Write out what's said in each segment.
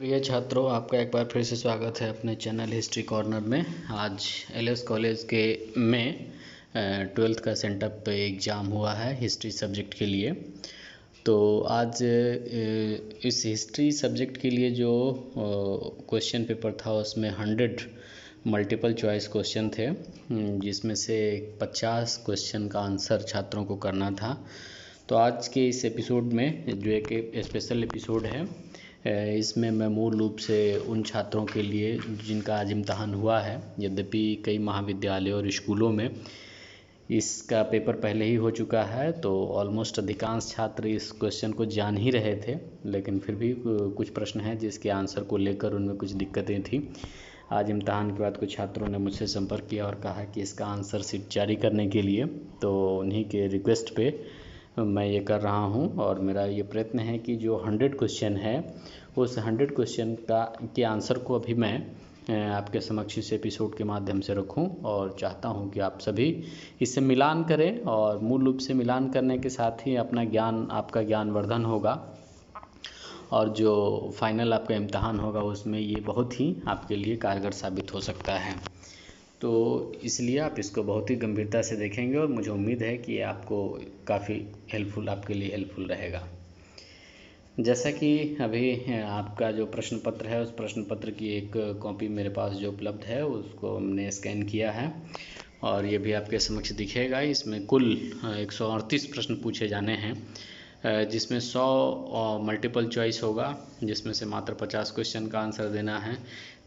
प्रिय छात्रों, आपका एक बार फिर से स्वागत है अपने चैनल हिस्ट्री कॉर्नर में। आज एलएस कॉलेज के में 12th का सेंटअप एग्ज़ाम हुआ है हिस्ट्री सब्जेक्ट के लिए। तो आज इस हिस्ट्री सब्जेक्ट के लिए जो क्वेश्चन पेपर था उसमें 100 मल्टीपल चॉइस क्वेश्चन थे, जिसमें से 50 क्वेश्चन का आंसर छात्रों को करना था। तो आज के इस एपिसोड में जो एक स्पेशल एपिसोड है, इसमें मैं मूल रूप से उन छात्रों के लिए जिनका आज इम्तहान हुआ है, यद्यपि कई महाविद्यालयों और स्कूलों में इसका पेपर पहले ही हो चुका है, तो ऑलमोस्ट अधिकांश छात्र इस क्वेश्चन को जान ही रहे थे, लेकिन फिर भी कुछ प्रश्न हैं जिसके आंसर को लेकर उनमें कुछ दिक्कतें थी। आज इम्तहान के बाद कुछ छात्रों ने मुझसे संपर्क किया और कहा कि इसका आंसर शीट जारी करने के लिए, तो उन्हीं के रिक्वेस्ट पे मैं ये कर रहा हूँ। और मेरा ये प्रयत्न है कि जो 100 क्वेश्चन है उस 100 क्वेश्चन के आंसर को अभी मैं आपके समक्ष इस एपिसोड के माध्यम से रखूं, और चाहता हूं कि आप सभी इससे मिलान करें, और मूल रूप से मिलान करने के साथ ही आपका ज्ञानवर्धन होगा, और जो फाइनल आपका इम्तहान होगा उसमें ये बहुत ही आपके लिए कारगर साबित हो सकता है। तो इसलिए आप इसको बहुत ही गंभीरता से देखेंगे, और मुझे उम्मीद है कि आपको काफ़ी आपके लिए हेल्पफुल रहेगा। जैसा कि अभी आपका जो प्रश्न पत्र है, उस प्रश्न पत्र की एक कॉपी मेरे पास जो उपलब्ध है उसको हमने स्कैन किया है, और ये भी आपके समक्ष दिखेगा। इसमें कुल 138 प्रश्न पूछे जाने हैं, जिसमें 100 मल्टीपल चॉइस होगा, जिसमें से मात्र 50 क्वेश्चन का आंसर देना है।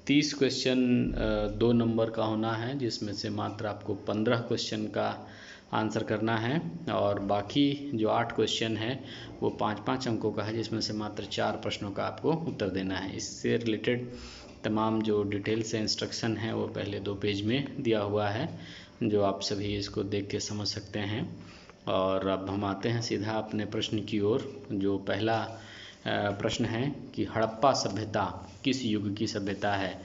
30 क्वेश्चन 2 नंबर का होना है, जिसमें से मात्र आपको 15 क्वेश्चन का आंसर करना है, और बाकी जो 8 क्वेश्चन है वो 5-5 अंकों का है, जिसमें से मात्र 4 प्रश्नों का आपको उत्तर देना है। इससे रिलेटेड तमाम जो डिटेल से इंस्ट्रक्शन है वो पहले 2 पेज में दिया हुआ है, जो आप सभी इसको देख के समझ सकते हैं। और अब हम आते हैं सीधा अपने प्रश्न की ओर। जो पहला प्रश्न है कि हड़प्पा सभ्यता किस युग की सभ्यता है।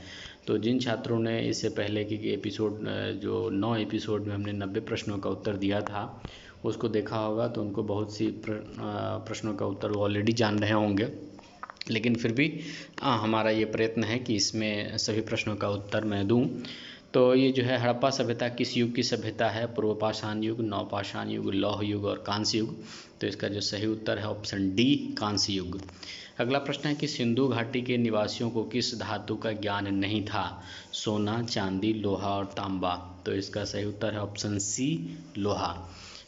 तो जिन छात्रों ने इससे पहले की एपिसोड जो 9 एपिसोड में हमने 90 प्रश्नों का उत्तर दिया था उसको देखा होगा, तो उनको बहुत सी प्रश्नों का उत्तर ऑलरेडी जान रहे होंगे, लेकिन फिर भी हमारा ये प्रयत्न है कि इसमें सभी प्रश्नों का उत्तर मैं दूं। तो ये जो है हड़प्पा सभ्यता किस युग की सभ्यता है, पूर्व पाषाण युग, नवपाषाण युग, लौह युग और कांस्य युग। तो इसका जो सही उत्तर है ऑप्शन डी, कांस्य युग। अगला प्रश्न है कि सिंधु घाटी के निवासियों को किस धातु का ज्ञान नहीं था, सोना, चांदी, लोहा और तांबा। तो इसका सही उत्तर है ऑप्शन सी, लोहा।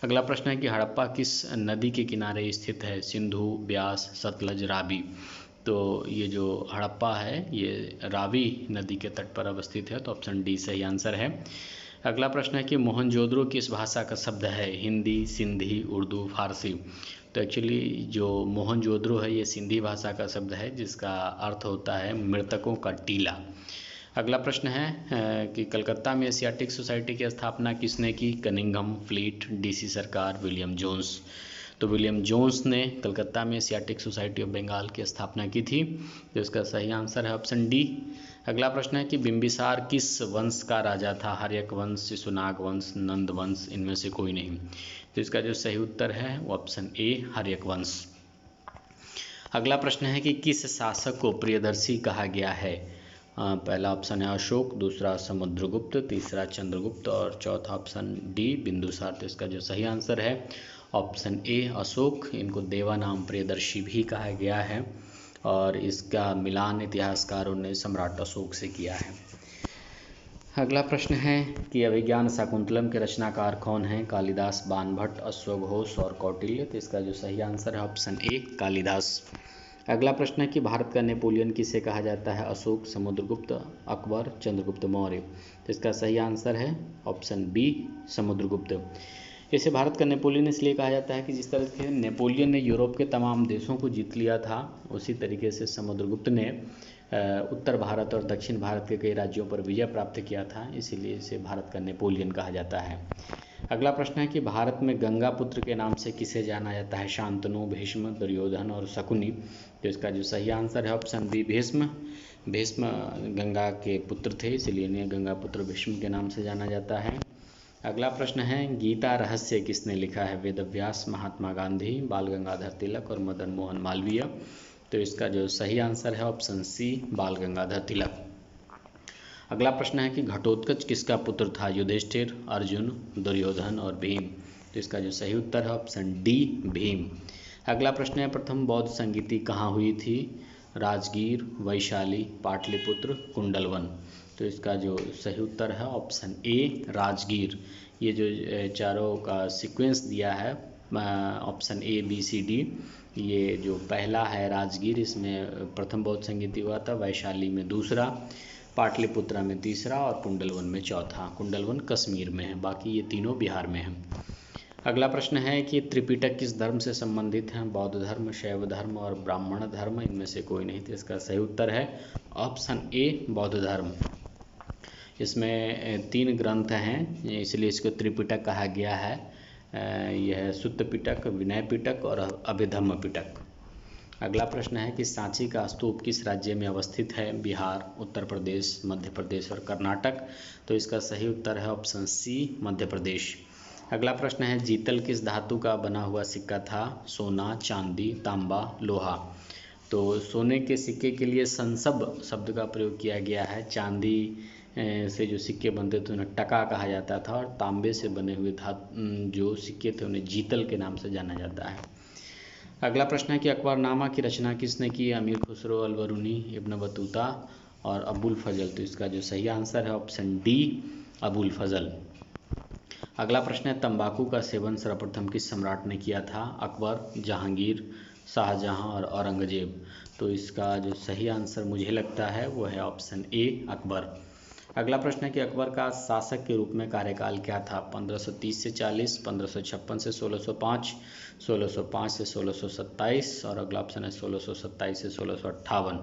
अगला प्रश्न है कि हड़प्पा किस नदी के किनारे स्थित है, सिंधु, ब्यास, सतलज, रावी। तो ये जो हड़प्पा है ये रावी नदी के तट पर अवस्थित है, तो ऑप्शन डी सही आंसर है। अगला प्रश्न है कि मोहनजोदड़ो किस भाषा का शब्द है, हिंदी, सिंधी, उर्दू, फारसी। तो एक्चुअली जो मोहनजोदड़ो है ये सिंधी भाषा का शब्द है, जिसका अर्थ होता है मृतकों का टीला। अगला प्रश्न है कि कलकत्ता में एशियाटिक सोसाइटी की स्थापना किसने की, कनिंघम, फ्लीट, डीसी सरकार, विलियम जोन्स। तो विलियम जोन्स ने कलकत्ता में एशियाटिक सोसाइटी ऑफ बंगाल की स्थापना की थी, तो इसका सही आंसर है ऑप्शन डी। अगला प्रश्न है कि बिंबिसार किस वंश का राजा था, हर्यक वंश, शिशुनाग वंश, नंद वंश, इनमें से कोई नहीं। तो इसका जो सही उत्तर है वो ऑप्शन ए, हर्यक वंश। अगला प्रश्न है कि किस शासक को प्रियदर्शी कहा गया है। पहला ऑप्शन है अशोक, दूसरा समुद्रगुप्त, तीसरा चंद्रगुप्त और चौथा ऑप्शन डी, बिंदुसार। तो इसका जो सही आंसर है ऑप्शन ए, अशोक। इनको देवानाम प्रियदर्शी भी कहा गया है, और इसका मिलान इतिहासकारों ने सम्राट अशोक से किया है। अगला प्रश्न है कि अभिज्ञान शाकुंतलम के रचनाकार कौन हैं, कालिदास, बाणभट्ट, अश्वघोष और कौटिल्य। तो इसका जो सही आंसर है ऑप्शन ए, कालिदास। अगला प्रश्न है कि भारत का नेपोलियन किसे कहा जाता है, अशोक, समुद्रगुप्त, अकबर, चंद्रगुप्त मौर्य। तो इसका सही आंसर है ऑप्शन बी, समुद्रगुप्त। इसे भारत का नेपोलियन इसलिए कहा जाता है कि जिस तरह से नेपोलियन ने यूरोप के तमाम देशों को जीत लिया था, उसी तरीके से समुद्रगुप्त ने उत्तर भारत और दक्षिण भारत के कई राज्यों पर विजय प्राप्त किया था, इसीलिए इसे भारत का नेपोलियन कहा जाता है। अगला प्रश्न है कि भारत में गंगा पुत्र के नाम से किसे जाना जाता है, शांतनु, भीष्म, दुर्योधन और शकुनी। तो इसका जो सही आंसर है ऑप्शन बी, भीष्म। भीष्म गंगा के पुत्र थे, इसलिए इन्हें गंगा पुत्र भीष्म के नाम से जाना जाता है। अगला प्रश्न है गीता रहस्य किसने लिखा है, वेदव्यास, महात्मा गांधी, बाल गंगाधर तिलक और मदन मोहन मालवीय। तो इसका जो सही आंसर है ऑप्शन सी बाल गंगाधर तिलक। अगला प्रश्न है कि घटोत्कच किसका पुत्र था? युधिष्ठिर, अर्जुन, दुर्योधन और भीम। तो इसका जो सही उत्तर है ऑप्शन डी भीम। अगला प्रश्न है प्रथम बौद्ध संगीति कहाँ हुई थी? राजगीर, वैशाली, पाटलिपुत्र, कुंडलवन। तो इसका जो सही उत्तर है ऑप्शन ए राजगीर। ये जो चारों का सीक्वेंस दिया है option A B C D, ये जो पहला है राजगीर, इसमें प्रथम बौद्ध संगीति हुआ था, वैशाली में दूसरा, पाटलिपुत्रा में तीसरा और कुंडलवन में चौथा। कुंडलवन कश्मीर में है, बाकी ये तीनों बिहार में हैं। अगला प्रश्न है कि त्रिपिटक किस धर्म से संबंधित हैं? बौद्ध धर्म, शैव धर्म और ब्राह्मण धर्म, इनमें से कोई नहीं। तो इसका सही उत्तर है ऑप्शन ए बौद्ध धर्म। इसमें 3 ग्रंथ हैं, इसलिए इसको त्रिपिटक कहा गया है। यह सुत्त पिटक, विनय पिटक और अभिधम्म पिटक। अगला प्रश्न है कि सांची का स्तूप किस राज्य में अवस्थित है? बिहार, उत्तर प्रदेश, मध्य प्रदेश और कर्नाटक। तो इसका सही उत्तर है ऑप्शन सी मध्य प्रदेश। अगला प्रश्न है जीतल किस धातु का बना हुआ सिक्का था? सोना, चांदी, तांबा, लोहा। तो सोने के सिक्के के लिए संसब शब्द का प्रयोग किया गया है। चांदी से जो सिक्के बनते थे उन्हें टका कहा जाता था और तांबे से बने हुए जो सिक्के थे उन्हें जीतल के नाम से जाना जाता है। अगला प्रश्न है कि अकबरनामा की रचना किसने की? अमीर खुसरो, अलबरूनी, इब्न बतूता और अबुल फजल। तो इसका जो सही आंसर है ऑप्शन डी अबुल फजल। अगला प्रश्न है तंबाकू का सेवन सर्वप्रथम किस सम्राट ने किया था? अकबर, जहांगीर, शाहजहां और औरंगजेब। तो इसका जो सही आंसर मुझे लगता है वो है ऑप्शन ए अकबर। अगला प्रश्न है कि अकबर का शासक के रूप में कार्यकाल क्या था? 1530 से 40, 1556 से 1605, 1605 से 1627 और अगला ऑप्शन है 1627 से 1658।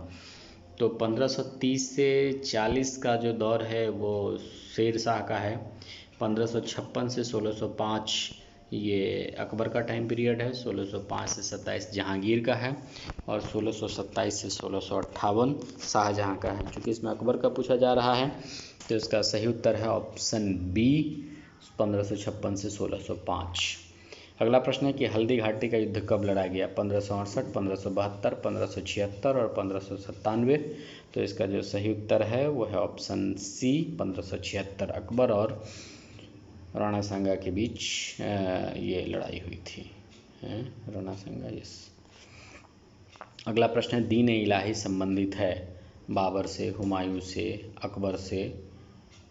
तो 1530 से 40 का जो दौर है वो शेर शाह का है। 1556 से 1605 ये अकबर का टाइम पीरियड है। 1605 से 27 जहांगीर का है और 1627 से 1658 शाहजहां का है। चूँकि इसमें अकबर का पूछा जा रहा है तो इसका सही उत्तर है ऑप्शन बी 1556 से 1605। अगला प्रश्न है कि हल्दी घाटी का युद्ध कब लड़ा गया? 1568, 1572, 1576 और 1597। तो इसका जो सही उत्तर है वो है ऑप्शन सी 1576। अकबर और राणा सांगा के बीच ये लड़ाई हुई थी। राणा सांगा, यस। अगला प्रश्न है दीन इलाही संबंधित है बाबर से, हुमायूं से, अकबर से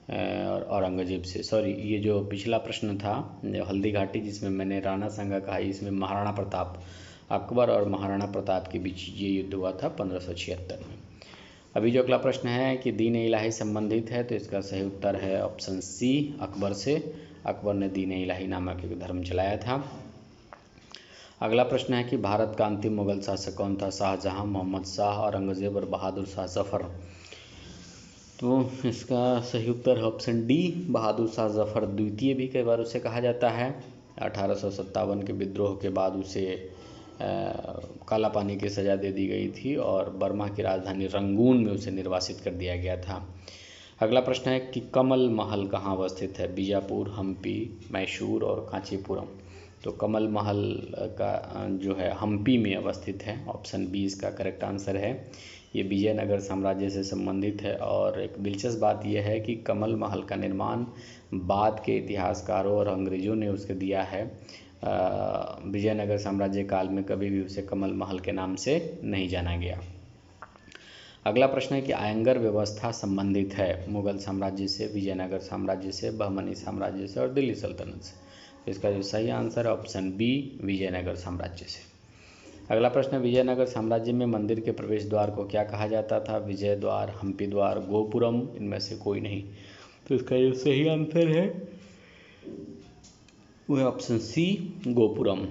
और औरंगजेब से। सॉरी, ये जो पिछला प्रश्न था हल्दी घाटी जिसमें मैंने राणा सांगा कहा, इसमें महाराणा प्रताप, अकबर और महाराणा प्रताप के बीच ये युद्ध हुआ था 1576 में। अभी जो अगला प्रश्न है कि दीन इलाही संबंधित है तो इसका सही उत्तर है ऑप्शन सी अकबर से। अकबर ने दीन इलाही नामक एक धर्म चलाया था। अगला प्रश्न है कि भारत का अंतिम मुगल शासक कौन था? शाहजहां, मोहम्मद शाह, औरंगजेब और बहादुर शाह जफर। तो इसका सही उत्तर है ऑप्शन डी बहादुर शाह जफर द्वितीय भी कई बार उसे कहा जाता है। 1857 के विद्रोह के बाद उसे काला पानी की सज़ा दे दी गई थी और बर्मा की राजधानी रंगून में उसे निर्वासित कर दिया गया था। अगला प्रश्न है कि कमल महल कहाँ अवस्थित है? बीजापुर, हम्पी, मैसूर और कांचीपुरम। तो कमल महल का जो है हम्पी में अवस्थित है। ऑप्शन बी इसका करेक्ट आंसर है। ये विजयनगर साम्राज्य से संबंधित है और एक दिलचस्प बात यह है कि कमल महल का निर्माण बाद के इतिहासकारों और अंग्रेज़ों ने उसके दिया है। विजयनगर साम्राज्य काल में कभी भी उसे कमल महल के नाम से नहीं जाना गया। अगला प्रश्न है कि आयंगर व्यवस्था संबंधित है मुगल साम्राज्य से, विजयनगर साम्राज्य से, बहमनी साम्राज्य से और दिल्ली सल्तनत से। तो इसका जो सही आंसर है ऑप्शन बी विजयनगर साम्राज्य से। अगला प्रश्न, विजयनगर साम्राज्य में मंदिर के प्रवेश द्वार को क्या कहा जाता था? विजय द्वार, हम्पी द्वार, गोपुरम, इनमें से कोई नहीं। तो इसका जो सही आंसर है वो है ऑप्शन सी गोपुरम।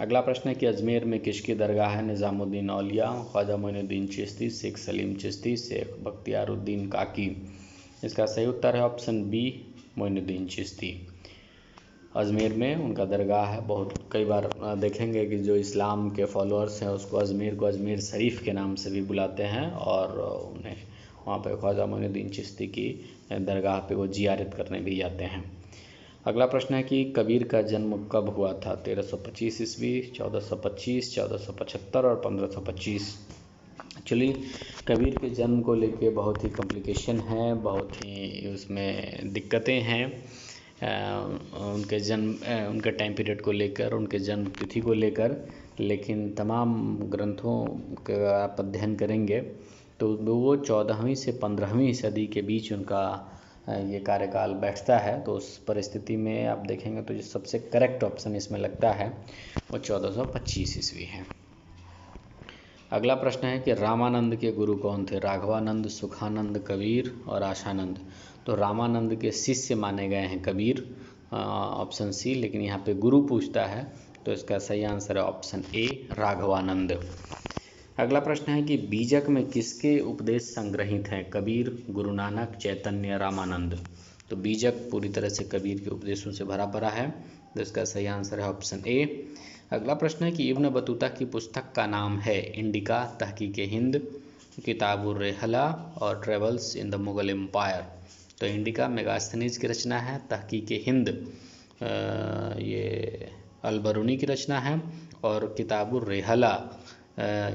अगला प्रश्न है कि अजमेर में किसकी दरगाह है? निज़ामुद्दीन औलिया, ख्वाजा मोइनुद्दीन चिश्ती, शेख सलीम चिश्ती, शेख बख्तियारुद्दीन काकी। इसका सही उत्तर है ऑप्शन बी मोइनुद्दीन चिश्ती। अजमेर में उनका दरगाह है। बहुत कई बार देखेंगे कि जो इस्लाम के फॉलोअर्स हैं उसको अजमेर को अजमेर शरीफ के नाम से भी बुलाते हैं और उन्हें वहाँ पे ख्वाजा मोइनुद्दीन चिश्ती की दरगाह पे वो जियारत करने भी जाते हैं। अगला प्रश्न है कि कबीर का जन्म कब हुआ था? 1325 ईस्वी, 1425, 1475 और 1525। एक्चुअली कबीर के जन्म को लेके बहुत ही कॉम्प्लिकेशन है, बहुत ही उसमें दिक्कतें हैं। उनके उनके टाइम पीरियड को लेकर, उनके जन्म तिथि को लेकर, लेकिन तमाम ग्रंथों का आप अध्ययन करेंगे तो वो 14वीं से 15वीं सदी के बीच उनका ये कार्यकाल बैठता है। तो उस परिस्थिति में आप देखेंगे तो जो सबसे करेक्ट ऑप्शन इसमें लगता है वो 1425 ईस्वी है। अगला प्रश्न है कि रामानंद के गुरु कौन थे? राघवानंद, सुखानंद, कबीर और आशानंद। तो रामानंद के शिष्य माने गए हैं कबीर, ऑप्शन सी। लेकिन यहाँ पे गुरु पूछता है तो इसका सही आंसर है ऑप्शन ए, राघवानंद। अगला प्रश्न है कि बीजक में किसके उपदेश संग्रहित हैं? कबीर, गुरु नानक, चैतन्य, रामानंद। तो बीजक पूरी तरह से कबीर के उपदेशों से भरा पड़ा है, तो इसका सही आंसर है ऑप्शन ए। अगला प्रश्न है कि इब्न बतूता की पुस्तक का नाम है? इंडिका, तहकीके हिंद, किताबुर रेहला और travels in the Mughal empire. तो इंडिका मेगास्थनीज की रचना है, तहकीके हिंद ये अलबरूनी की रचना है, और किताबुर रेहला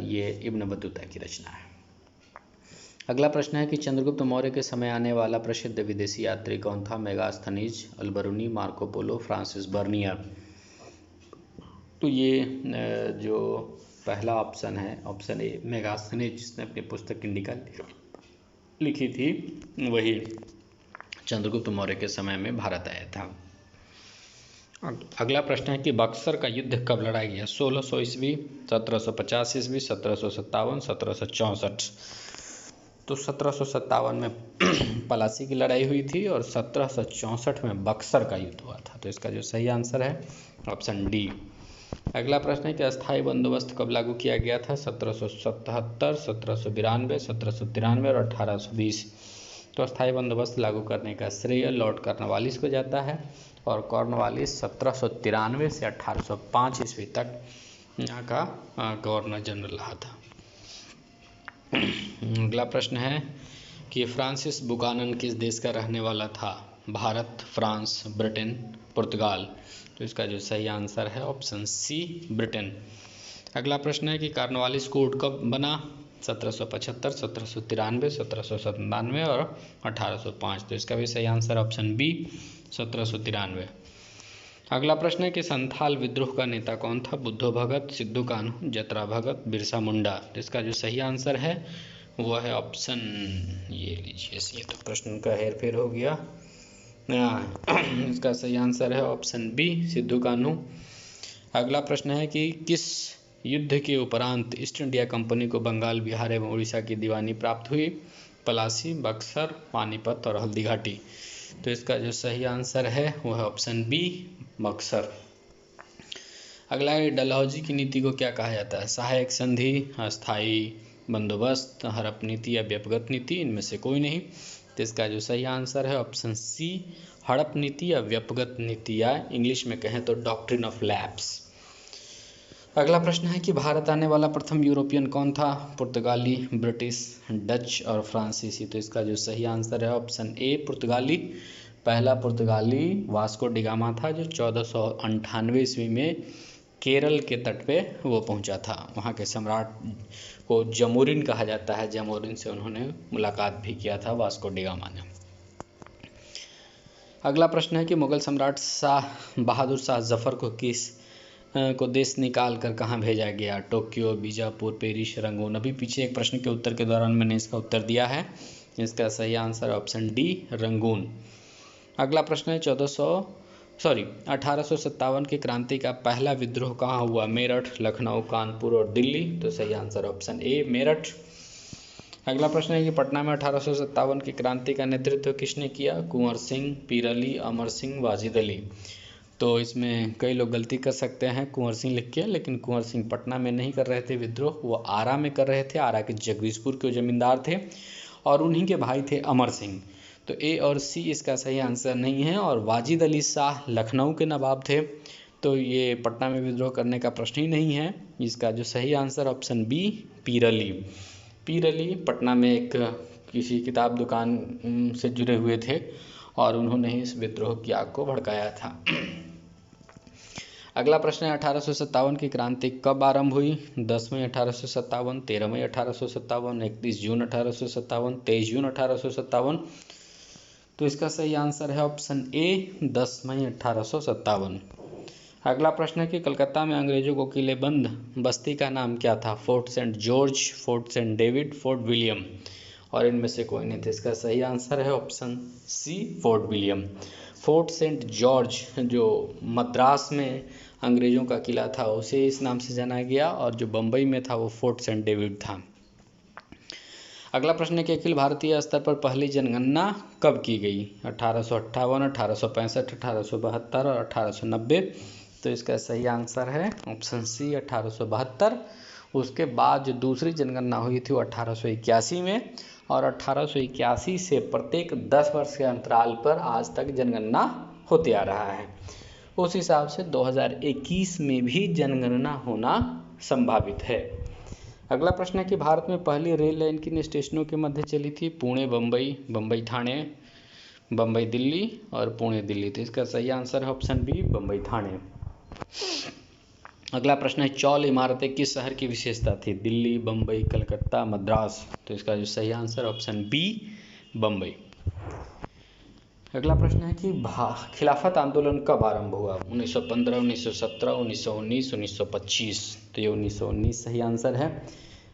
ये इब्न बतूता की रचना है। अगला प्रश्न है कि चंद्रगुप्त मौर्य के समय आने वाला प्रसिद्ध विदेशी यात्री कौन था? Megasthenes, Alberuni, Marco Polo, Francis Bernier. तो ये जो पहला ऑप्शन है, ऑप्शन ए, मेगास्थनीज, जिसने अपनी पुस्तक इंडिका लिखी थी, वही चंद्रगुप्त मौर्य के समय में भारत आया था। अगला प्रश्न है कि बक्सर का युद्ध कब लड़ा गया? 1600 ईस्वी, 1750 ईस्वी, 1757, 1764। तो 1757 में पलासी की लड़ाई हुई थी और 1764 में बक्सर का युद्ध हुआ था। तो इसका जो सही आंसर है ऑप्शन डी। अगला प्रश्न है कि अस्थायी बंदोबस्त कब लागू किया गया था? 1777, 1792, 1793 और 1820। तो अस्थायी बंदोबस्त लागू करने का श्रेय लॉर्ड कॉर्नवालिस को जाता है, और कॉर्नवालिस 1793 से 1805 ईस्वी तक यहाँ का गवर्नर जनरल रहा था। अगला प्रश्न है कि फ्रांसिस बुकानन किस देश का रहने वाला था? भारत, फ्रांस, ब्रिटेन, पुर्तगाल। तो इसका जो सही आंसर है ऑप्शन सी, ब्रिटेन। अगला प्रश्न है कि कॉर्नवालिस कोड कब बना? 1775, 1793, 1797 और 1805। तो इसका भी सही आंसर ऑप्शन बी, 1793। अगला प्रश्न है कि संथाल विद्रोह का नेता कौन था? बुद्धो भगत, सिद्धू कान्हू, जतरा भगत, बिरसा मुंडा। तो इसका जो सही आंसर है वो है ऑप्शन, ये लीजिए, ये तो प्रश्न का हेर फेर हो गया। इसका सही आंसर है ऑप्शन बी, सिद्धू कान्हू। अगला प्रश्न है कि किस युद्ध के उपरांत ईस्ट इंडिया कंपनी को बंगाल, बिहार एवं उड़ीसा की दीवानी प्राप्त हुई? पलासी, बक्सर, पानीपत और हल्दीघाटी। तो इसका जो सही आंसर है वो है ऑप्शन बी, बक्सर। अगला है डलहौजी की नीति को क्या कहा जाता है? सहायक संधि, अस्थायी बंदोबस्त, हड़प नीति या व्यपगत नीति, इनमें से कोई नहीं। तो इसका जो सही आंसर है ऑप्शन सी, हड़प नीति या व्यपगत नीति, या इंग्लिश में कहें तो डॉक्ट्रिन ऑफ लैप्स। अगला प्रश्न है कि भारत आने वाला प्रथम यूरोपियन कौन था? पुर्तगाली, ब्रिटिश, डच और फ्रांसीसी। तो इसका जो सही आंसर है ऑप्शन ए, पुर्तगाली। पहला पुर्तगाली वास्को डिगामा था, जो 1498 ईस्वी में केरल के तट पे वो पहुंचा था। वहाँ के सम्राट को जमोरिन कहा जाता है, जमोरिन से उन्होंने मुलाकात भी किया था वास्को डिगामा ने। अगला प्रश्न है कि मुगल सम्राट शाह बहादुर शाह जफर को देश निकाल कर कहाँ भेजा गया? Tokyo, Bijapur, Paris, Rangoon. अभी पीछे एक प्रश्न के उत्तर के दौरान मैंने इसका उत्तर दिया है। इसका सही आंसर ऑप्शन डी, रंगून। अगला प्रश्न है 1857 की क्रांति का पहला विद्रोह कहाँ हुआ? मेरठ, लखनऊ, कानपुर और दिल्ली। तो सही आंसर ऑप्शन ए, मेरठ। अगला प्रश्न है कि पटना में 1857 की क्रांति का नेतृत्व किसने किया? कुंवर सिंह, पीर अली, अमर सिंह, वाजिद अली। तो इसमें कई लोग गलती कर सकते हैं कुंवर सिंह लिख के, लेकिन कुंवर सिंह पटना में नहीं कर रहे थे विद्रोह, वो आरा में कर रहे थे। आरा के जगदीशपुर के जमींदार थे और उन्हीं के भाई थे अमर सिंह। तो ए और सी इसका सही आंसर नहीं है। और वाजिद अली शाह लखनऊ के नवाब थे, तो ये पटना में विद्रोह करने का प्रश्न ही नहीं है। इसका जो सही आंसर ऑप्शन बी, पीर अली। पीर अली पटना में एक किसी किताब दुकान से जुड़े हुए थे और उन्होंने इस विद्रोह की आग को भड़काया था। अगला प्रश्न है 1857 की क्रांति कब आरंभ हुई? 10 मई 1857, 13 मई 1857, 31 जून 1857, 23 जून 1857। तो इसका सही आंसर है ऑप्शन ए 10 मई 1857। अगला प्रश्न है कि कलकत्ता में अंग्रेजों को किलेबंद बस्ती का नाम क्या था? Fort Saint George, Fort Saint David, Fort William, और इनमें से कोई नहीं था। इसका सही आंसर है option C Fort William. Fort Saint George जो मद्रास में अंग्रेजों का किला था उसे इस नाम से जाना गया, और जो बम्बई में था वो फोर्ट सेंट डेविड था। अगला प्रश्न है कि अखिल भारतीय स्तर पर पहली जनगणना कब की गई? 1858, 1865, 1872 और 1890। तो इसका सही आंसर है ऑप्शन सी 1872। उसके बाद जो दूसरी जनगणना हुई थी वो 1881 में, और 1881 से प्रत्येक 10 वर्ष के अंतराल पर आज तक जनगणना होते आ रहा है। उस हिसाब से 2021 में भी जनगणना होना संभावित है। अगला प्रश्न है कि भारत में पहली रेल लाइन किन स्टेशनों के मध्य चली थी? पुणे बम्बई, बम्बई ठाणे, बम्बई दिल्ली और पुणे दिल्ली। तो इसका सही आंसर है ऑप्शन बी बम्बई ठाणे। अगला प्रश्न है चौल इमारतें किस शहर की विशेषता थी? दिल्ली, बम्बई, कलकत्ता, मद्रास। तो इसका जो सही आंसर ऑप्शन बी बम्बई। अगला प्रश्न है कि खिलाफत आंदोलन कब आरंभ हुआ? 1915, 1917, 1919, 1925। तो ये 1919 सही आंसर है।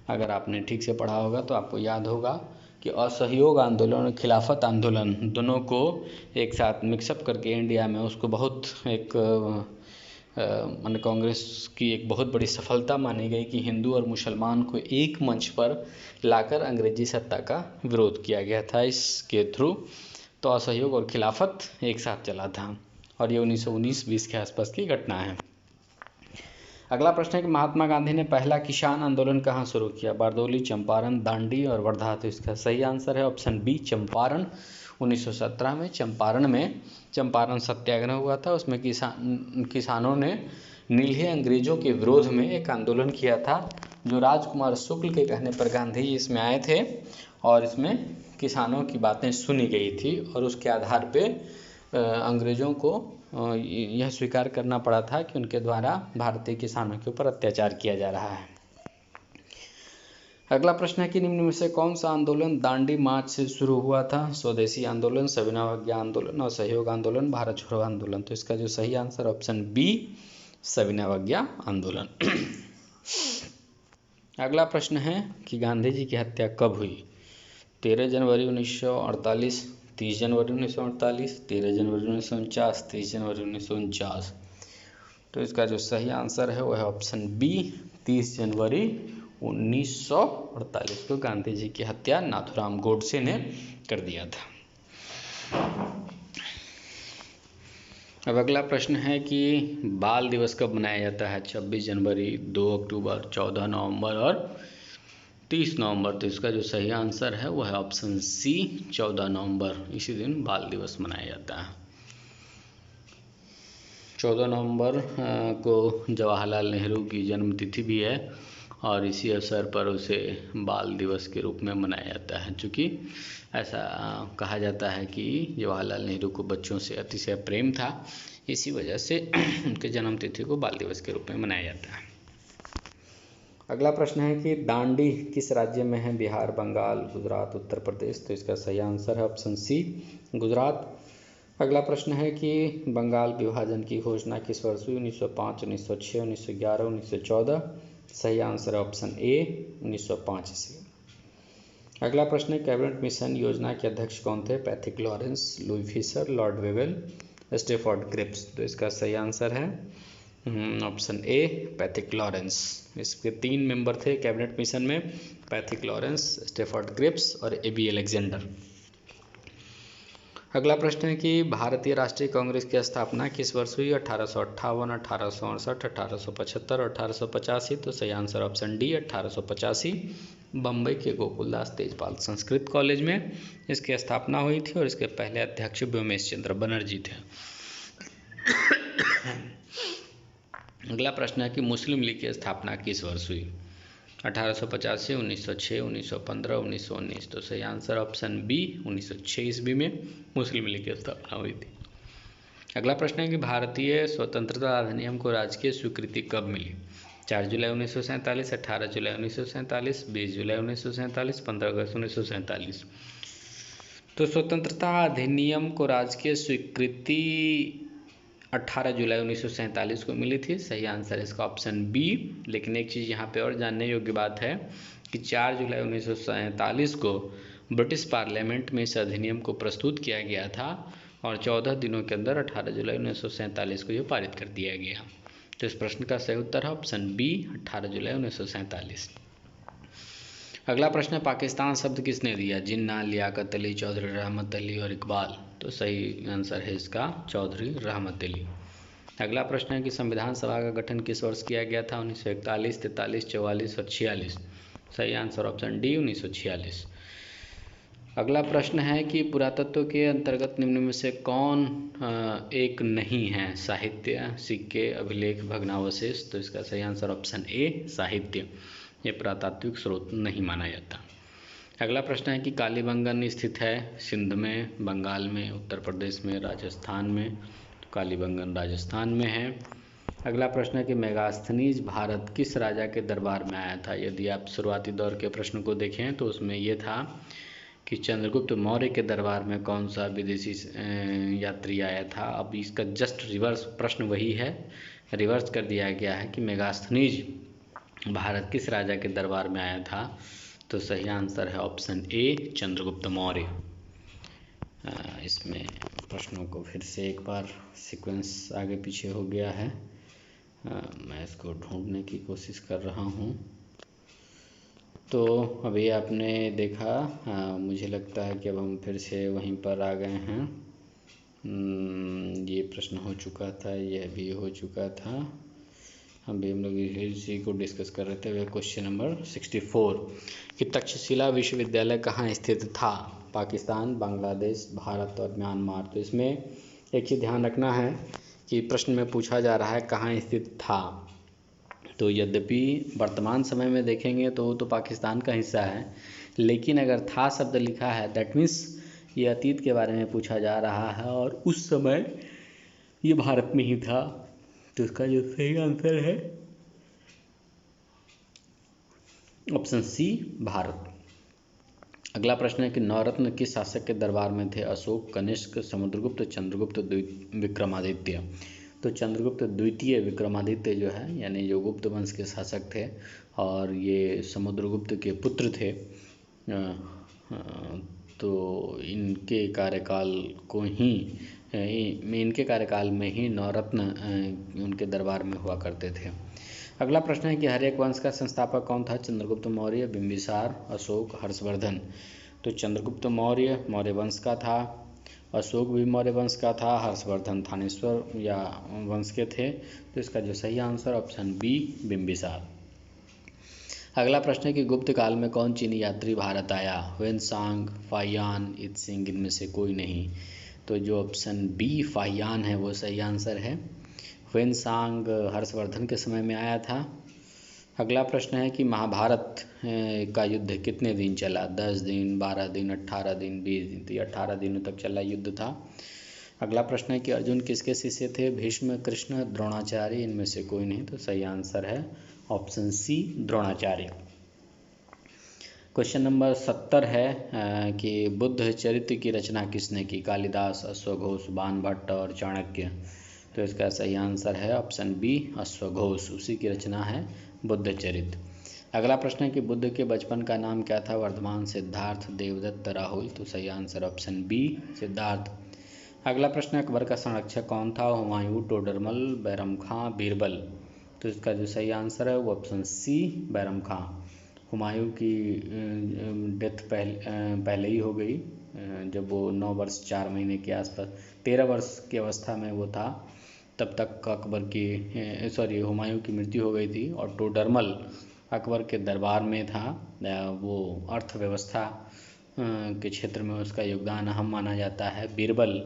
अगर आपने ठीक से पढ़ा होगा तो आपको याद होगा कि असहयोग आंदोलन और खिलाफत आंदोलन दोनों को एक साथ मिक्सअप करके इंडिया में उसको बहुत एक मान कांग्रेस की एक बहुत बड़ी सफलता मानी गई कि हिंदू और मुसलमान को एक मंच पर लाकर अंग्रेजी सत्ता का विरोध किया गया था इसके थ्रू। तो असहयोग और खिलाफत एक साथ चला था, और ये 1919-20 के आसपास की घटना है। अगला प्रश्न है कि महात्मा गांधी ने पहला किसान आंदोलन कहाँ शुरू किया? बारदौली, चंपारण, दांडी और वर्धा। तो इसका सही आंसर है ऑप्शन बी चंपारण। 1917 में चंपारण सत्याग्रह हुआ था। उसमें किसानों ने नीले अंग्रेजों के विरोध में एक आंदोलन किया था। जो राजकुमार शुक्ल के कहने पर गांधी जी इसमें आए थे, और इसमें किसानों की बातें सुनी गई थी, और उसके आधार पे अंग्रेजों को यह स्वीकार करना पड़ा था कि उनके द्वारा भारतीय किसानों के ऊपर अत्याचार किया जा रहा है। अगला प्रश्न है कि निम्न में से कौन सा आंदोलन दांडी मार्च से शुरू हुआ था? स्वदेशी आंदोलन, सविनय अवज्ञा आंदोलन, असहयोग आंदोलन, भारत छोड़ो आंदोलन। तो इसका जो सही आंसर ऑप्शन बी सविनय अवज्ञा आंदोलन। अगला प्रश्न है कि गांधी जी की हत्या कब हुई? 13 जनवरी 1948, 30 जनवरी 1948, 13 जनवरी 1949, 30 जनवरी 1949। तो इसका जो सही आंसर है वो है ऑप्शन बी 30 जनवरी 1948 को गांधी जी की हत्या नाथूराम गोडसे ने कर दिया था। अब अगला प्रश्न है कि बाल दिवस कब मनाया जाता है? 26 जनवरी, 2 अक्टूबर, 14 नवंबर और 30 नवंबर। तो इसका जो सही आंसर है वो है ऑप्शन सी 14 नवंबर। इसी दिन बाल दिवस मनाया जाता है। 14 नवंबर को जवाहरलाल नेहरू की जन्मतिथि भी है, और इसी अवसर पर उसे बाल दिवस के रूप में मनाया जाता है। चूँकि ऐसा कहा जाता है कि जवाहरलाल नेहरू को बच्चों से अतिशय प्रेम था, इसी वजह से उनके जन्मतिथि को बाल दिवस के रूप में मनाया जाता है। अगला प्रश्न है कि दांडी किस राज्य में है? बिहार, बंगाल, गुजरात, उत्तर प्रदेश। तो इसका सही आंसर है ऑप्शन सी गुजरात। अगला प्रश्न है कि बंगाल विभाजन की घोषणा किस वर्ष हुई? 1905, 1906, 1911, 1914। सही आंसर है ऑप्शन ए 1905 ईस्वी। अगला प्रश्न है कैबिनेट मिशन योजना के अध्यक्ष कौन थे? Pethick Lawrence, Louis Fischer, Lord Wavell, Stafford Cripps. तो इसका सही आंसर है ऑप्शन ए पैथिक लॉरेंस। इसके 3 मेंबर थे कैबिनेट मिशन में, पैथिक लॉरेंस, स्टेफोर्ड क्रिप्स और एबी अलेक्जेंडर। अगला प्रश्न है कि भारतीय राष्ट्रीय कांग्रेस की स्थापना किस वर्ष हुई? 1858, 1868, 1875 और 1885। तो सही आंसर ऑप्शन डी 1885। बम्बई के गोकुलदास तेजपाल संस्कृत कॉलेज में इसकी स्थापना हुई थी, और इसके पहले अध्यक्ष व्योमेश चंद्र बनर्जी थे। अगला प्रश्न है कि मुस्लिम लीग की स्थापना किस वर्ष हुई? 1885, 1906, 1915, 1919। तो सही आंसर ऑप्शन बी 1906 ईस्वी में मुस्लिम लीग की स्थापना हुई थी। अगला प्रश्न है कि भारतीय स्वतंत्रता अधिनियम को राजकीय स्वीकृति कब मिली? 4 जुलाई 1947, 18 जुलाई 1947, 20 जुलाई 1947, 15 अगस्त 1947। तो स्वतंत्रता अधिनियम को राजकीय स्वीकृति 18 जुलाई 1947 को मिली थी। सही आंसर है इसका ऑप्शन बी। लेकिन एक चीज़ यहाँ पे और जानने योग्य बात है कि 4 जुलाई 1947 को ब्रिटिश पार्लियामेंट में इस अधिनियम को प्रस्तुत किया गया था और 14 दिनों के अंदर 18 जुलाई 1947 को यह पारित कर दिया गया। तो इस प्रश्न का सही उत्तर है ऑप्शन बी, 18 जुलाई 1947। अगला प्रश्न है पाकिस्तान शब्द किसने दिया? जिन्ना, लियाकत अली, चौधरी रहमत अली और इकबाल। तो सही आंसर है इसका चौधरी रहमत अली। अगला प्रश्न है कि संविधान सभा का गठन किस वर्ष किया गया था? 1941, 43, 44 और 46। सही आंसर ऑप्शन डी, 1946। अगला प्रश्न है कि पुरातत्व के अंतर्गत निम्न में से कौन एक नहीं है? साहित्य, सिक्के, अभिलेख, भग्नावशेष। तो इसका सही आंसर ऑप्शन ए, साहित्य। ये पुरातात्विक स्रोत नहीं माना जाता। अगला प्रश्न है कि कालीबंगन स्थित है सिंध में, बंगाल में, उत्तर प्रदेश में, राजस्थान में। तो कालीबंगन राजस्थान में है। अगला प्रश्न है कि मेगास्थनीज भारत किस राजा के दरबार में आया था? यदि आप शुरुआती दौर के प्रश्न को देखें तो उसमें ये था कि चंद्रगुप्त मौर्य के दरबार में कौन सा विदेशी यात्री आया था। अब इसका जस्ट रिवर्स प्रश्न वही है, रिवर्स कर दिया गया है कि मेगास्थनीज भारत किस राजा के दरबार में आया था। तो सही आंसर है ऑप्शन ए, चंद्रगुप्त मौर्य। इसमें प्रश्नों को फिर से एक बार सीक्वेंस आगे पीछे हो गया है। मैं इसको ढूंढने की कोशिश कर रहा हूँ। तो अभी आपने देखा, मुझे लगता है कि अब हम फिर से वहीं पर आ गए हैं। ये प्रश्न हो चुका था, यह भी हो चुका था। अभी हम लोग इसी को डिस्कस कर रहे थे। वह क्वेश्चन नंबर 64 कि तक्षशिला विश्वविद्यालय कहाँ स्थित था? पाकिस्तान, बांग्लादेश, भारत और म्यांमार। तो इसमें एक चीज़ ध्यान रखना है कि प्रश्न में पूछा जा रहा है कहाँ स्थित था। तो यद्यपि वर्तमान समय में देखेंगे तो वो तो पाकिस्तान का हिस्सा है, लेकिन अगर था शब्द लिखा है दैट मीन्स ये अतीत के बारे में पूछा जा रहा है और उस समय ये भारत में ही था। तो इसका जो सही आंसर है ऑप्शन सी, भारत। अगला प्रश्न है कि नवरत्न किस शासक के दरबार में थे? अशोक, कनिष्क, समुद्रगुप्त, चंद्रगुप्त, विक्रमादित्य। तो चंद्रगुप्त द्वितीय विक्रमादित्य जो है, यानी जो गुप्त वंश के शासक थे और ये समुद्रगुप्त के पुत्र थे। तो इनके कार्यकाल में ही नवरत्न उनके दरबार में हुआ करते थे। अगला प्रश्न है कि हर्यक वंश का संस्थापक कौन था? चंद्रगुप्त मौर्य, बिंबिसार, अशोक, हर्षवर्धन। तो चंद्रगुप्त मौर्य मौर्य वंश का था, अशोक भी मौर्य वंश का था, हर्षवर्धन थानेश्वर या वंश के थे। तो इसका जो सही आंसर ऑप्शन बी, बिंबिसार। अगला प्रश्न है कि गुप्त काल में कौन चीनी यात्री भारत आया? ह्वेनसांग, फाहियान, इत्सिंग, इनमें से कोई नहीं। तो जो ऑप्शन बी, फाहियान है वो सही आंसर है। ह्वेनसांग हर्षवर्धन के समय में आया था। अगला प्रश्न है कि महाभारत का युद्ध कितने दिन चला? 10 दिन, 12 दिन, 18 दिन, 20 दिन। तो 18 दिनों तक चला युद्ध था। अगला प्रश्न है कि अर्जुन किसके शिष्य थे? भीष्म, कृष्ण, द्रोणाचार्य, इनमें से कोई नहीं। तो सही आंसर है option C, Dronacharya. Question number 70 है कि बुद्ध चरित्र की रचना किसने की? कालिदास, अश्वघोष, बाणभट्ट और चाणक्य। तो इसका सही आंसर है ऑप्शन बी, अश्वघोष। उसी की रचना है बुद्ध चरित्र। अगला प्रश्न है कि बुद्ध के बचपन का नाम क्या था? वर्धमान, सिद्धार्थ, देवदत्त, राहुल। तो सही आंसर ऑप्शन बी, सिद्धार्थ। अगला प्रश्न, अकबर का संरक्षक कौन था? हुमायूं, टोडरमल, बैरम खां, बीरबल। तो इसका जो सही आंसर है वो ऑप्शन सी, बैरम खां। हुमायूं की डेथ पहले ही हो गई जब वो 9 वर्ष 4 महीने के आसपास, 13 वर्ष की अवस्था में वो था, तब तक हुमायूं की मृत्यु हो गई थी। और टोडरमल अकबर के दरबार में था। वो अर्थव्यवस्था के क्षेत्र में उसका योगदान अहम माना जाता है। बीरबल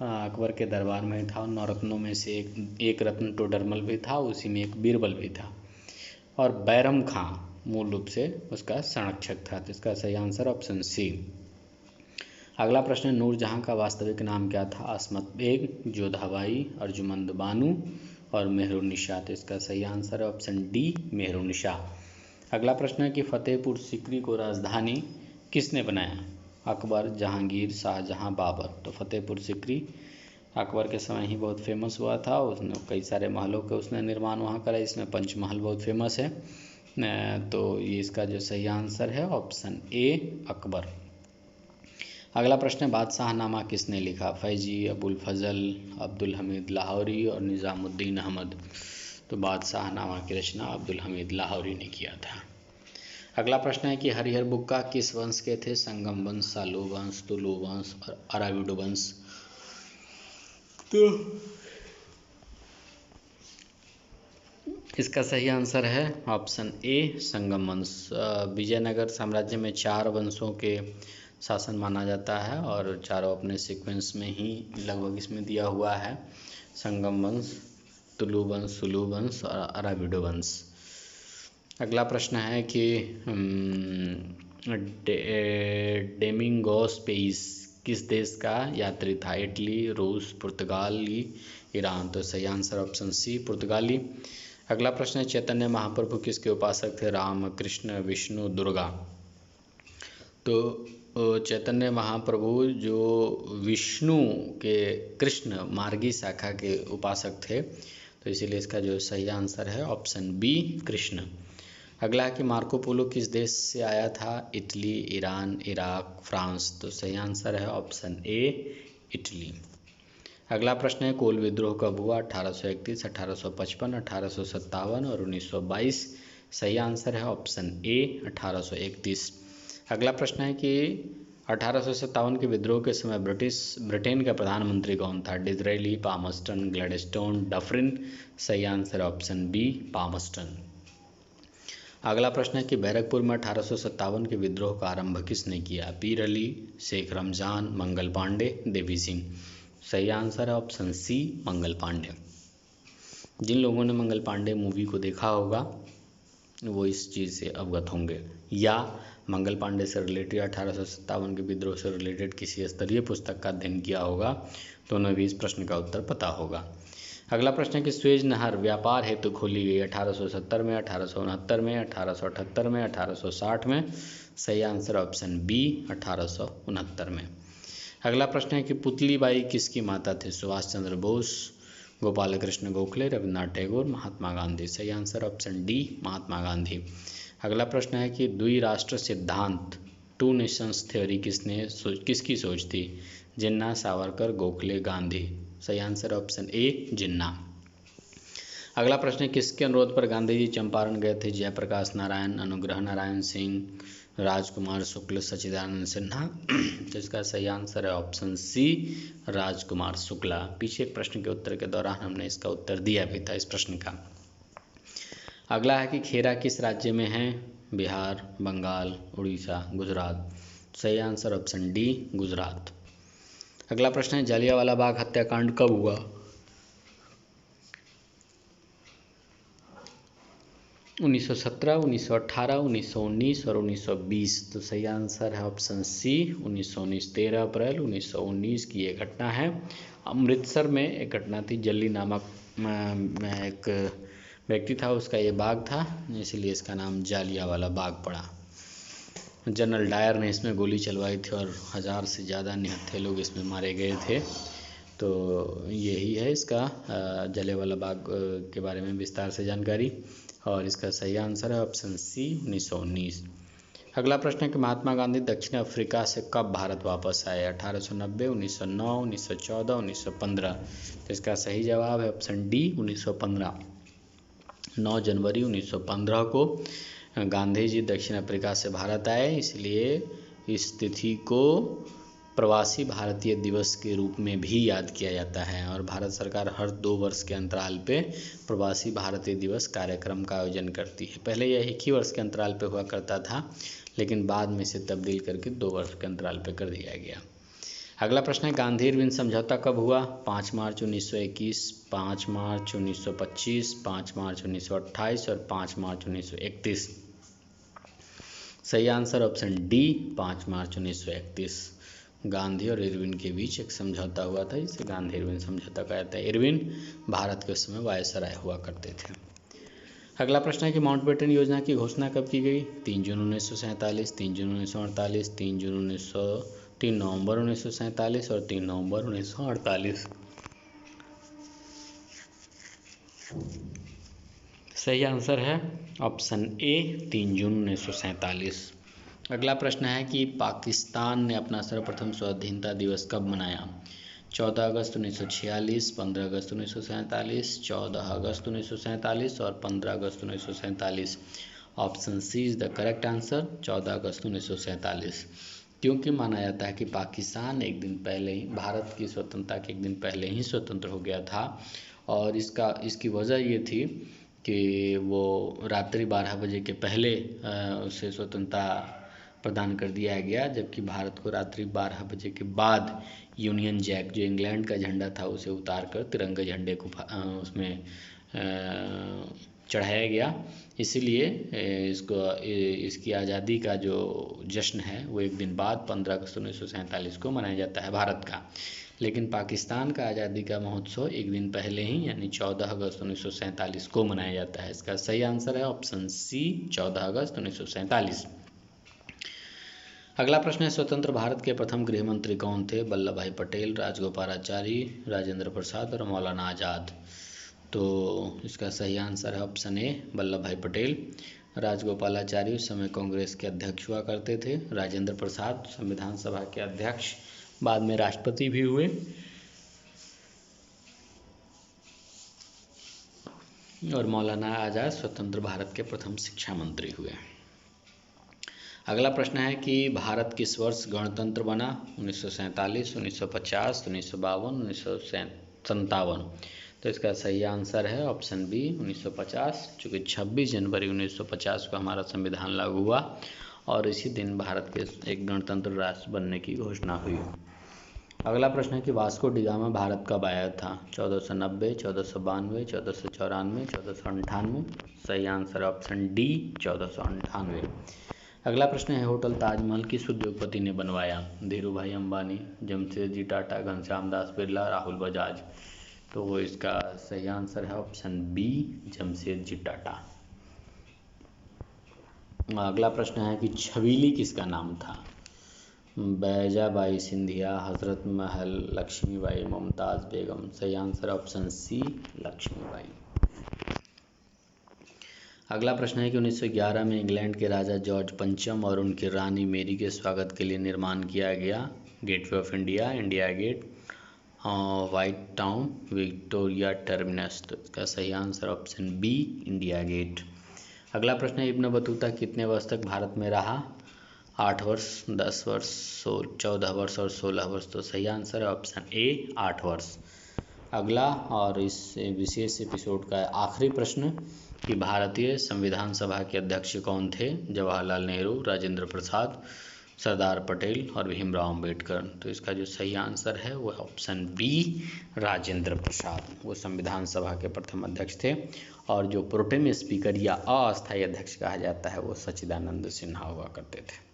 अकबर के दरबार में था। 9 रत्नों में से एक रत्न टोडरमल भी था, उसी में एक बीरबल भी था। और बैरम खां मूल रूप से उसका संरक्षक था। तो इसका सही आंसर ऑप्शन सी। अगला प्रश्न है, नूरजहां का वास्तविक नाम क्या था? अस्मत बेग, जोधाबाई, अर्जुमंद बानू और मेहरुन्निसा। तो इसका सही आंसर है ऑप्शन डी, मेहरुन्निसा। अगला प्रश्न है कि फतेहपुर सीकरी को राजधानी किसने बनाया? अकबर, जहांगीर, शाहजहां, बाबर। तो फतेहपुर सीकरी अकबर के समय ही बहुत फेमस हुआ था। उसने कई सारे महलों के उसने निर्माण वहाँ करा, इसमें पंचमहल बहुत फेमस है। तो ये इसका जो सही आंसर है ऑप्शन ए, अकबर। अगला प्रश्न है, बादशाहनामा किसने लिखा? फैजी, अबुल फजल, अब्दुल हमीद लाहौरी और निज़ामुद्दीन अहमद। तो बादशाहनामा की रचना अब्दुल हमीद लाहौरी ने किया था। अगला प्रश्न है कि हरिहर बुक्का किस वंश के थे? संगम वंश, सालू वंश, तुलु वंश और अराविड वंश। तो इसका सही आंसर है ऑप्शन ए, संगम वंश। विजयनगर साम्राज्य में 4 वंशों के शासन माना जाता है और चारों अपने सीक्वेंस में ही लगभग इसमें दिया हुआ है। संगम वंश, तुलु वंश, सुलु वंश और अराविड वंश। अगला प्रश्न है कि डोमिंगोस पेइस किस देश का यात्री था? इटली, रूस, पुर्तगाली, ईरान। तो सही आंसर ऑप्शन सी, पुर्तगाली। अगला प्रश्न है, चैतन्य महाप्रभु किसके उपासक थे? राम, कृष्ण, विष्णु, दुर्गा। तो चैतन्य महाप्रभु जो विष्णु के कृष्ण मार्गी शाखा के उपासक थे, तो इसीलिए इसका जो सही आंसर है ऑप्शन बी, कृष्ण। अगला है कि मार्को पोलो किस देश से आया था? Italy, Iran, Iraq, France. तो सही आंसर है ऑप्शन ए, इटली। अगला प्रश्न है, कोल विद्रोह कब हुआ? 1831, 1855, 1857 और 1922। सही आंसर है ऑप्शन ए, 1831। अगला प्रश्न है कि 1857 के विद्रोह के समय ब्रिटेन का प्रधानमंत्री कौन था? Disraeli, Palmerston, Gladstone, Dufferin. सही आंसर ऑप्शन बी, पामस्टन। अगला प्रश्न है कि बैरकपुर में 1857 के विद्रोह का आरंभ किसने किया? पीर अली, शेख रमजान, मंगल पांडे, देवी सिंह। सही आंसर है ऑप्शन सी, मंगल पांडे। जिन लोगों ने मंगल पांडे मूवी को देखा होगा वो इस चीज़ से अवगत होंगे, या मंगल पांडे से रिलेटेड 1857 के विद्रोह से रिलेटेड किसी स्तरीय पुस्तक का अध्ययन किया होगा तो उन्हें भी इस प्रश्न का उत्तर पता होगा। अगला प्रश्न है कि स्वेज नहर व्यापार हेतु खोली गई 1870 में, 1869 में, 1878 में, 1860 में। सही आंसर ऑप्शन बी, 1869 में। अगला प्रश्न है कि पुतली बाई किसकी माता थे? सुभाष चंद्र बोस, गोपाल कृष्ण गोखले, रविन्द्रनाथ टैगोर, महात्मा गांधी। सही answer option D, Mahatma Gandhi. अगला प्रश्न है कि द्विराष्ट्र सिद्धांत, 2 नेशंस थ्योरी किसकी सोच थी? जिन्ना, सावरकर, गोखले, गांधी। सही आंसर ऑप्शन ए, जिन्ना। अगला प्रश्न है, किसके अनुरोध पर गांधी जी चंपारण गए थे? जयप्रकाश नारायण, अनुग्रह नारायण सिंह, राजकुमार शुक्ल, सच्चिदानंद सिन्हा। तो इसका सही आंसर है ऑप्शन सी, राजकुमार शुक्ला। पीछे प्रश्न के उत्तर के दौरान हमने इसका उत्तर दिया भी था इस प्रश्न का। अगला है कि खेरा किस राज्य में है? बिहार, बंगाल, उड़ीसा, गुजरात। सही आंसर ऑप्शन डी, गुजरात। अगला प्रश्न है, जालियांवाला बाग हत्याकांड कब हुआ? 1917, 1918, 1919 और 1920। तो सही आंसर है ऑप्शन सी, 1919। 13 अप्रैल 1919 की ये घटना है। अमृतसर में एक घटना थी, जल्ली नामक एक व्यक्ति था, उसका ये बाग था, इसलिए इसका नाम जालियांवाला बाग पड़ा। जनरल डायर ने इसमें गोली चलवाई थी और 1000 से ज़्यादा निहत्थे लोग इसमें मारे गए थे। तो यही है इसका जलियांवाला बाग के बारे में विस्तार से जानकारी, और इसका सही आंसर है ऑप्शन सी, 1919। अगला प्रश्न है कि महात्मा गांधी दक्षिण अफ्रीका से कब भारत वापस आए? 1890, 1909, 1914, 1915। तो इसका सही जवाब है ऑप्शन डी, 1915। 9 जनवरी 1915 को गांधी जी दक्षिण अफ्रीका से भारत आए, इसलिए इस तिथि को प्रवासी भारतीय दिवस के रूप में भी याद किया जाता है। और भारत सरकार हर 2 वर्ष के अंतराल पे प्रवासी भारतीय दिवस कार्यक्रम का आयोजन करती है। पहले यह 1 ही वर्ष के अंतराल पे हुआ करता था, लेकिन बाद में इसे तब्दील करके 2 वर्ष के अंतराल पे कर दिया गया। अगला प्रश्न है, गांधी इरविन समझौता कब हुआ? 5 मार्च 1921, 5 मार्च 1925, 5 मार्च 1928 और 5 मार्च 1931। सही आंसर ऑप्शन डी, 5 मार्च 1931। गांधी और इरविन के बीच एक समझौता हुआ था, इसे गांधी इरविन समझौता कहा जाता है। इरविन भारत के उस समय वायसराय हुआ करते थे। अगला प्रश्न है कि माउंटबेटन योजना की घोषणा कब की गई? 3 जून 1947, 3 जून 1948, 3 नवंबर 1947 और 3 नवंबर 1948। सही आंसर है ऑप्शन ए 3 जून 1947। अगला प्रश्न है कि पाकिस्तान ने अपना सर्वप्रथम स्वाधीनता दिवस कब मनाया? 14 अगस्त 1946, 15 अगस्त 1947, 14 अगस्त 1947 और 15 अगस्त 1947। Option C is the correct answer, 14 August 1947। क्योंकि माना जाता है कि पाकिस्तान एक दिन पहले ही भारत की स्वतंत्रता के एक दिन पहले ही स्वतंत्र हो गया था, और इसकी वजह ये थी कि वो रात्रि 12 बजे के पहले उसे स्वतंत्रता प्रदान कर दिया गया, जबकि भारत को रात्रि 12 बजे के बाद यूनियन जैक, जो इंग्लैंड का झंडा था, उसे उतार कर तिरंगे झंडे को उसमें चढ़ाया गया। इसीलिए इसकी आज़ादी का जो जश्न है वो एक दिन बाद 15 अगस्त 1947 को मनाया जाता है भारत का। लेकिन पाकिस्तान का आज़ादी का महोत्सव एक दिन पहले ही यानी 14 अगस्त 1947 को मनाया जाता है। इसका सही आंसर है ऑप्शन सी 14 अगस्त 1947। अगला प्रश्न है स्वतंत्र भारत के प्रथम गृह मंत्री कौन थे? वल्लभ भाई पटेल, राजगोपालाचारी, राजेंद्र प्रसाद और मौलाना आज़ाद। तो इसका सही आंसर है ऑप्शन ए वल्लभ भाई पटेल। राजगोपालाचारी उस समय कांग्रेस के अध्यक्ष हुआ करते थे। राजेंद्र प्रसाद संविधान सभा के अध्यक्ष, बाद में राष्ट्रपति भी हुए। और मौलाना आज़ाद स्वतंत्र भारत के प्रथम शिक्षा मंत्री हुए। अगला प्रश्न है कि भारत किस वर्ष गणतंत्र बना? 1947, 1950, 1952, 1957। तो इसका सही आंसर है ऑप्शन बी 1950, चूँकि 26 जनवरी 1950 को हमारा संविधान लागू हुआ और इसी दिन भारत के एक गणतंत्र राष्ट्र बनने की घोषणा हुई। अगला प्रश्न है कि वास्को डी गामा भारत कब आया था? 1490, 1492, 1494, 1498। सही आंसर ऑप्शन डी 1498। अगला प्रश्न है होटल ताजमहल किस उद्योगपति ने बनवाया? धीरू भाई अंबानी, जमशेदजी टाटा, घनश्याम दास बिरला, राहुल बजाज। तो इसका सही आंसर है ऑप्शन बी जमशेदजी टाटा। अगला प्रश्न है कि छबीली किसका नाम था? बैजाबाई सिंधिया, हजरत महल, लक्ष्मीबाई, मुमताज़ बेगम। सही आंसर ऑप्शन सी लक्ष्मीबाई। अगला प्रश्न है कि 1911 में इंग्लैंड के राजा जॉर्ज पंचम और उनकी रानी मेरी के स्वागत के लिए निर्माण किया गया Gateway of India, India Gate, White Town, Victoria Terminus. तो इसका सही answer option B India Gate. अगला प्रश्न है इब्न बतूता कितने वर्ष तक भारत में रहा? 8 वर्ष, 10 वर्ष, 14 वर्ष और 16 वर्ष। तो सही आंसर है ऑप्शन ए 8 वर्ष। अगला और इस विशेष एपिसोड का आखिरी प्रश्न कि भारतीय संविधान सभा के अध्यक्ष कौन थे? जवाहरलाल नेहरू, राजेंद्र प्रसाद, सरदार पटेल और भीमराव अम्बेडकर। तो इसका जो सही आंसर है वो ऑप्शन बी राजेंद्र प्रसाद। वो संविधान सभा के प्रथम अध्यक्ष थे और जो प्रोटेम स्पीकर या अस्थायी अध्यक्ष कहा जाता है वो सच्चिदानंद सिन्हा हुआ करते थे।